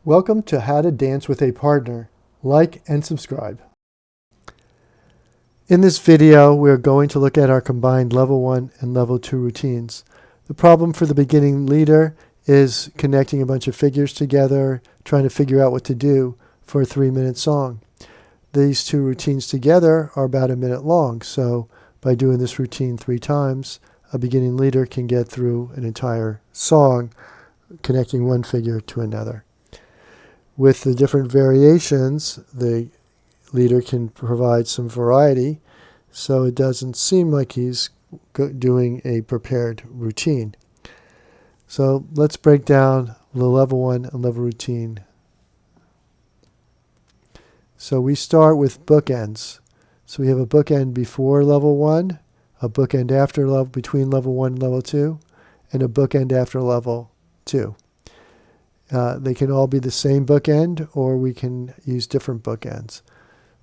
Welcome to How to Dance with a Partner. Like and subscribe. In this video, we're going to look at our combined level 1 and level 2 routines. The problem for the beginning leader is connecting a bunch of figures together, trying to figure out what to do for a 3-minute song. These two routines together are about a minute long, so by doing this routine 3 times, a beginning leader can get through an entire song, connecting one figure to another. With the different variations, the leader can provide some variety, so it doesn't seem like he's doing a prepared routine. So let's break down the level 1 and level routine. So we start with bookends. So we have a bookend before level 1, a bookend after between level 1 and level 2, and a bookend after level 2. They can all be the same bookend, or we can use different bookends.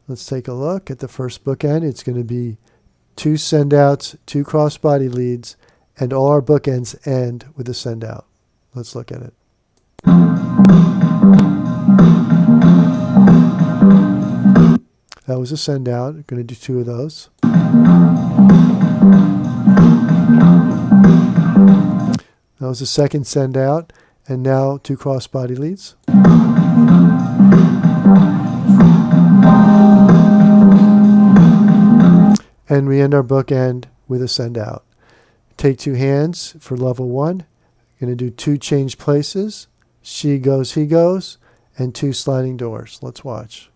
Let's take a look at the first bookend. It's going to be 2 send-outs, 2 cross-body leads, and all our bookends end with a send-out. Let's look at it. That was a send-out. I'm going to do 2 of those. That was the second send-out. And now 2 cross-body leads. And we end our bookend with a send-out. Take 2 hands for level 1. Going to do 2 change places. She goes, he goes, and 2 sliding doors. Let's watch.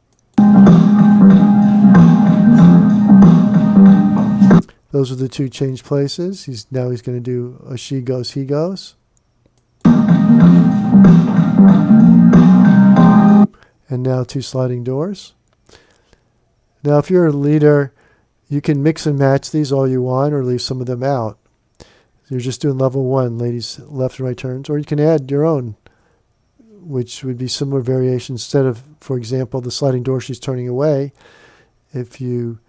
Those are the 2 change places. Now he's going to do a she goes, he goes. And now 2 sliding doors. Now if you're a leader, you can mix and match these all you want or leave some of them out. You're just doing level 1, ladies left and right turns, or you can add your own, which would be similar variations. Instead of, for example, the sliding door she's turning away, if you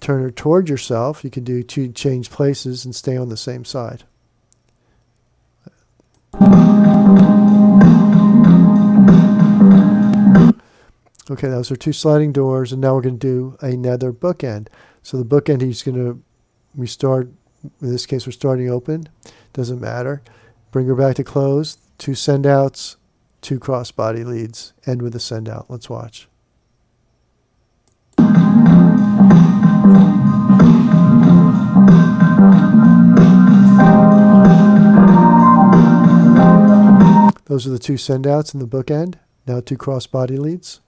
turn her toward yourself, you can do 2 change places and stay on the same side. Okay, those are 2 sliding doors, and now we're going to do another bookend. So the bookend we start, in this case we're starting open, doesn't matter. Bring her back to close, 2 send-outs, 2 cross-body leads, end with a send-out. Let's watch. Those are the 2 send-outs in the bookend. Now 2 cross-body leads.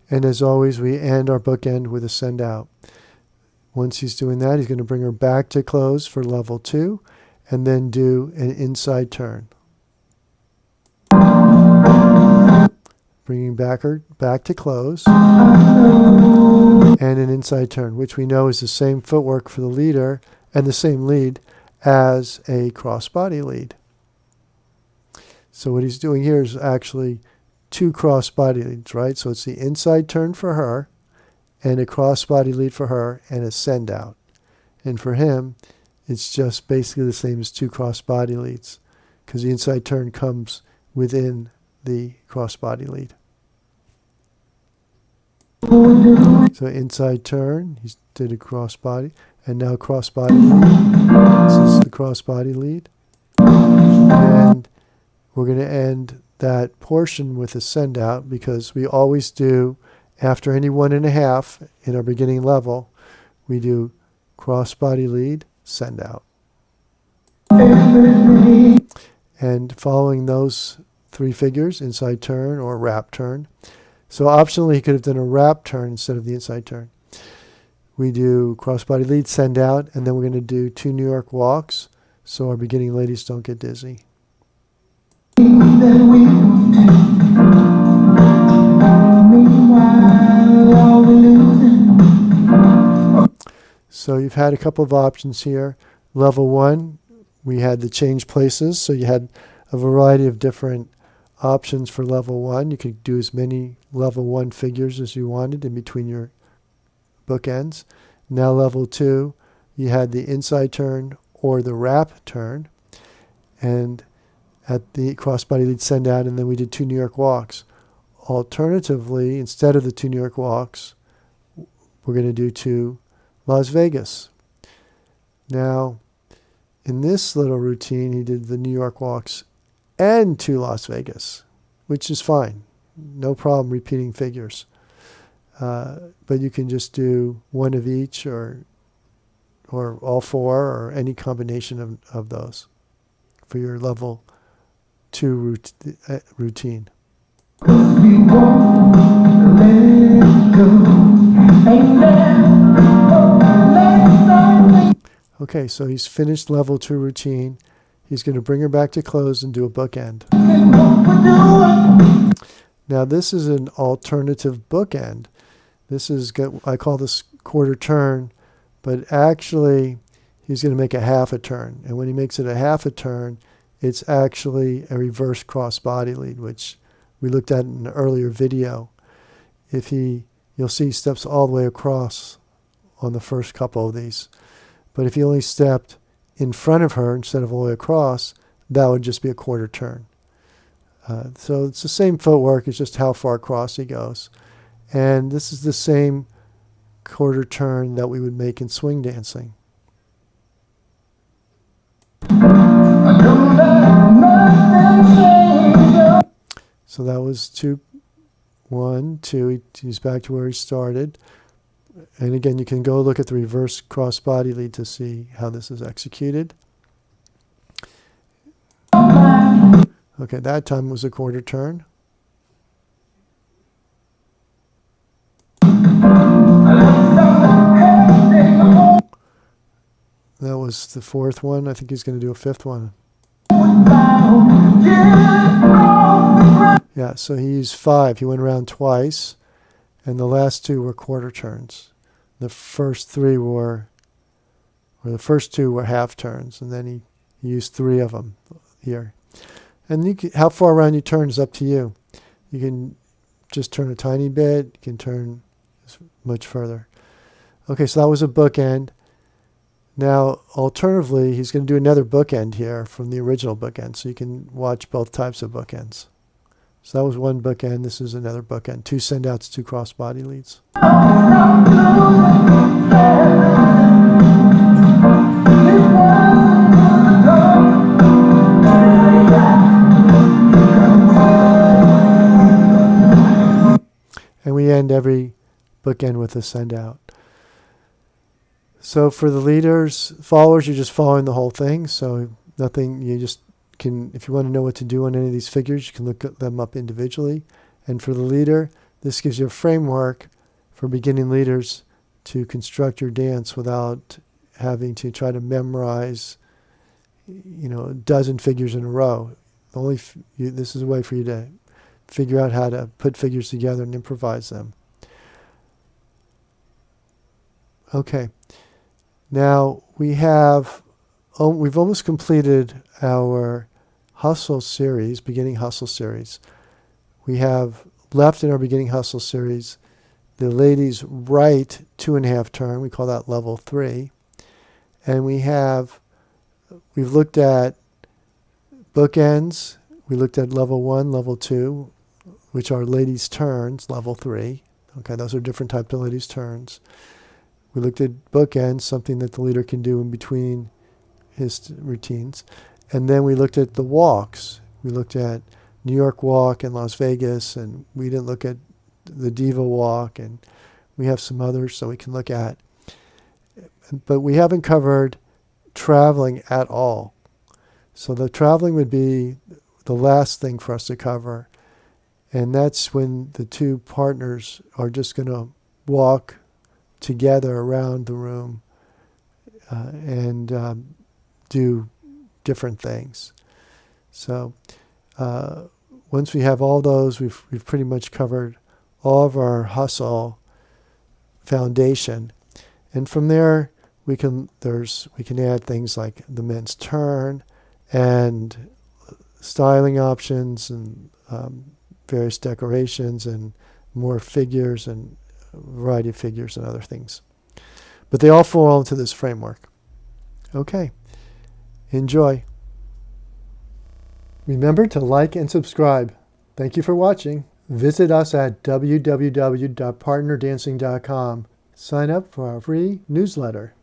And as always, we end our bookend with a send-out. Once he's doing that, he's going to bring her back to close for level 2, and then do an inside turn. Bringing her back to close, and an inside turn, which we know is the same footwork for the leader and the same lead as a cross-body lead. So what he's doing here is actually 2 cross-body leads, right? So it's the inside turn for her, and a cross-body lead for her, and a send-out. And for him, it's just basically the same as 2 cross-body leads, because the inside turn comes within the cross-body lead. So inside turn, he did a cross-body, and now cross-body lead. This is the cross-body lead. And we're going to end that portion with a send-out, because we always do, after any 1.5 in our beginning level, we do cross-body lead, send-out. And following those 3 figures, inside turn or wrap turn. So optionally, he could have done a wrap turn instead of the inside turn. We do cross-body lead, send-out, and then we're going to do 2 New York walks, so our beginning ladies don't get dizzy. So you've had a couple of options here. Level 1, we had the change places, so you had a variety of different options for level 1. You could do as many level 1 figures as you wanted in between your bookends. Now level 2, you had the inside turn or the wrap turn. And at the crossbody lead send out, and then we did 2 New York walks. Alternatively, instead of the 2 New York walks, we're going to do 2 Las Vegas. Now, in this little routine, he did the New York walks and 2 Las Vegas, which is fine. No problem repeating figures. But you can just do 1 of each or all 4 or any combination of those for your level 2 routine. Okay, so he's finished level 2 routine. He's going to bring her back to close and do a bookend. Now this is an alternative bookend. This is, I call this quarter turn, but actually he's going to make a half a turn. And when he makes it a half a turn, it's actually a reverse cross body lead, which we looked at in an earlier video. You'll see he steps all the way across on the first couple of these. But if he only stepped in front of her instead of all the way across, that would just be a quarter turn. So it's the same footwork, it's just how far across he goes. And this is the same quarter turn that we would make in swing dancing. So that was 2, 1, 2. He's back to where he started. And again, you can go look at the reverse cross body lead to see how this is executed. Okay, that time was a quarter turn. That was the 4th one. I think he's going to do a 5th one. Yeah, so he used 5. He went around twice, and the last 2 were quarter turns. The first 3 were, or the first 2 were half turns, and then he used 3 of them here. And how far around you turn is up to you. You can just turn a tiny bit. You can turn much further. Okay, so that was a bookend. Now, alternatively, he's going to do another bookend here from the original bookend, so you can watch both types of bookends. So that was one bookend. This is another bookend. 2 send-outs, 2 cross-body leads. And we end every bookend with a send-out. So for the leaders, followers, you're just following the whole thing. So nothing, you just can, if you want to know what to do on any of these figures, you can look them up individually. And for the leader, this gives you a framework for beginning leaders to construct your dance without having to try to memorize, a dozen figures in a row. This is a way for you to figure out how to put figures together and improvise them. Okay. Now we've almost completed our hustle series, beginning hustle series. We have left in our beginning hustle series the ladies' right 2.5 turn. We call that level 3. And we've looked at bookends. We looked at level 1, level 2, which are ladies' turns, level 3. Okay, those are different types of ladies' turns. We looked at bookends, something that the leader can do in between his routines. And then we looked at the walks. We looked at New York walk and Las Vegas, and we didn't look at the Diva walk, and we have some others so we can look at. But we haven't covered traveling at all. So the traveling would be the last thing for us to cover. And that's when the 2 partners are just going to walk together around the room and do different things. So once we have all those, we've pretty much covered all of our hustle foundation. And from there, we can add things like the men's turn and styling options and various decorations and more figures and a variety of figures and other things. But they all fall into this framework. Okay. Enjoy. Remember to like and subscribe. Thank you for watching. Visit us at www.partnerdancing.com. Sign up for our free newsletter.